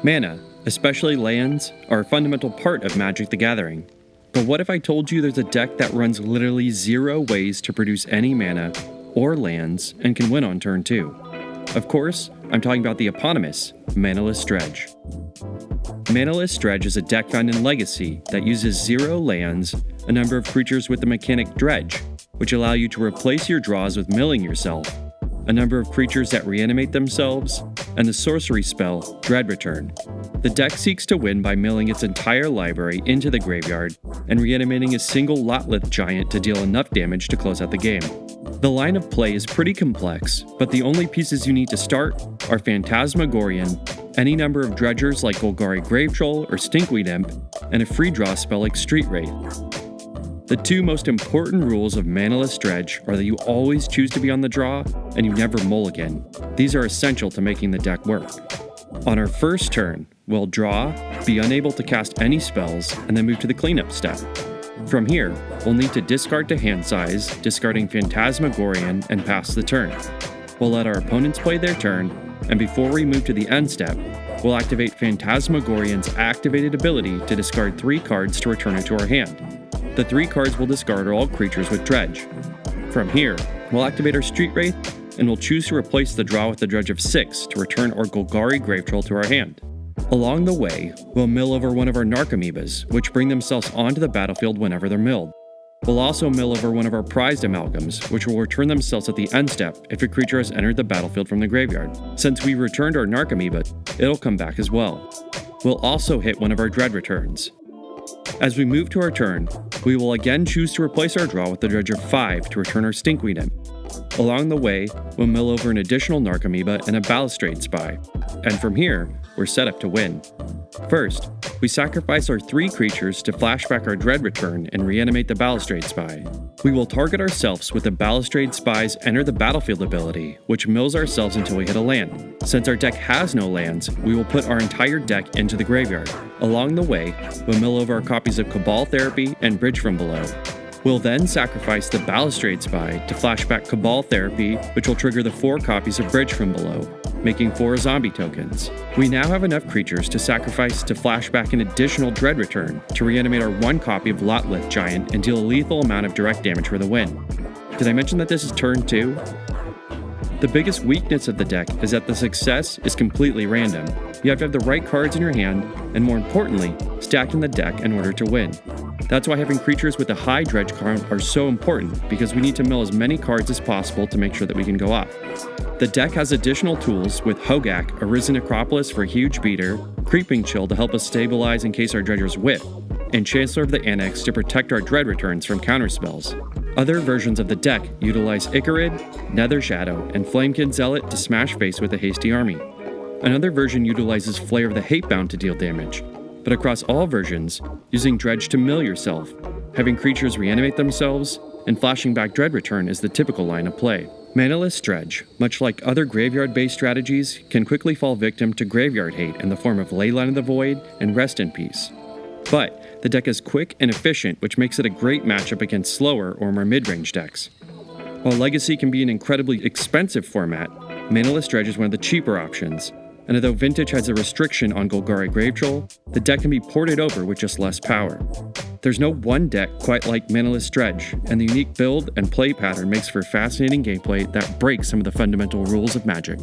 Mana, especially lands, are a fundamental part of Magic the Gathering. But what if I told you there's a deck that runs literally 0 ways to produce any mana or lands and can win on turn 2? Of course, I'm talking about the eponymous Manaless Dredge. Manaless Dredge is a deck found in Legacy that uses 0 lands, a number of creatures with the mechanic Dredge, which allow you to replace your draws with milling yourself, a number of creatures that reanimate themselves, and the sorcery spell Dread Return. The deck seeks to win by milling its entire library into the graveyard and reanimating a single Lotlith giant to deal enough damage to close out the game. The line of play is pretty complex, but the only pieces you need to start are Phantasmagorian, any number of dredgers like Golgari Gravetroll or Stinkweed Imp, and a free draw spell like Street Wraith. The 2 most important rules of Manaless Dredge are that you always choose to be on the draw, and you never mulligan. These are essential to making the deck work. On our first turn, we'll draw, be unable to cast any spells, and then move to the cleanup step. From here, we'll need to discard to hand size, discarding Phantasmagorian, and pass the turn. We'll let our opponents play their turn, and before we move to the end step, we'll activate Phantasmagorian's activated ability to discard 3 cards to return it to our hand. The 3 cards we'll discard are all creatures with Dredge. From here, we'll activate our Street Wraith, and we'll choose to replace the draw with the Dredge of 6 to return our Golgari Gravetroll to our hand. Along the way, we'll mill over one of our Narcomoebas, which bring themselves onto the battlefield whenever they're milled. We'll also mill over one of our prized amalgams, which will return themselves at the end step if a creature has entered the battlefield from the graveyard. Since we returned our Narcomoeba, it'll come back as well. We'll also hit one of our Dread Returns. As we move to our turn, we will again choose to replace our draw with the Dredge of 5 to return our Stinkweed Imp. Along the way, we'll mill over an additional Narcomoeba and a Balustrade Spy, and from here, we're set up to win. First, we sacrifice our 3 creatures to flashback our Dread Return and reanimate the Balustrade Spy. We will target ourselves with the Balustrade Spy's Enter the Battlefield ability, which mills ourselves until we hit a land. Since our deck has no lands, we will put our entire deck into the graveyard. Along the way, we'll mill over our copies of Cabal Therapy and Bridge from Below. We'll then sacrifice the Balustrade Spy to flashback Cabal Therapy, which will trigger the 4 copies of Bridge from Below, making 4 zombie tokens. We now have enough creatures to sacrifice to flashback an additional Dread Return to reanimate our 1 copy of Lotlith Giant and deal a lethal amount of direct damage for the win. Did I mention that this is turn 2? The biggest weakness of the deck is that the success is completely random. You have to have the right cards in your hand, and more importantly, stacked in the deck in order to win. That's why having creatures with a high dredge count are so important, because we need to mill as many cards as possible to make sure that we can go off. The deck has additional tools with Hogak, Arisen Acropolis for a huge beater, Creeping Chill to help us stabilize in case our dredgers whiff, and Chancellor of the Annex to protect our Dread Returns from counterspells. Other versions of the deck utilize Icarid, Nether Shadow, and Flamekin Zealot to smash face with a hasty army. Another version utilizes Flare of the Hatebound to deal damage, but across all versions, using Dredge to mill yourself, having creatures reanimate themselves, and flashing back Dread Return is the typical line of play. Manaless Dredge, much like other graveyard-based strategies, can quickly fall victim to graveyard hate in the form of Leyline of the Void and Rest in Peace. But the deck is quick and efficient, which makes it a great matchup against slower or more mid-range decks. While Legacy can be an incredibly expensive format, Manaless Dredge is one of the cheaper options, and although Vintage has a restriction on Golgari Gravetroll, the deck can be ported over with just less power. There's no one deck quite like Manaless Dredge, and the unique build and play pattern makes for fascinating gameplay that breaks some of the fundamental rules of Magic.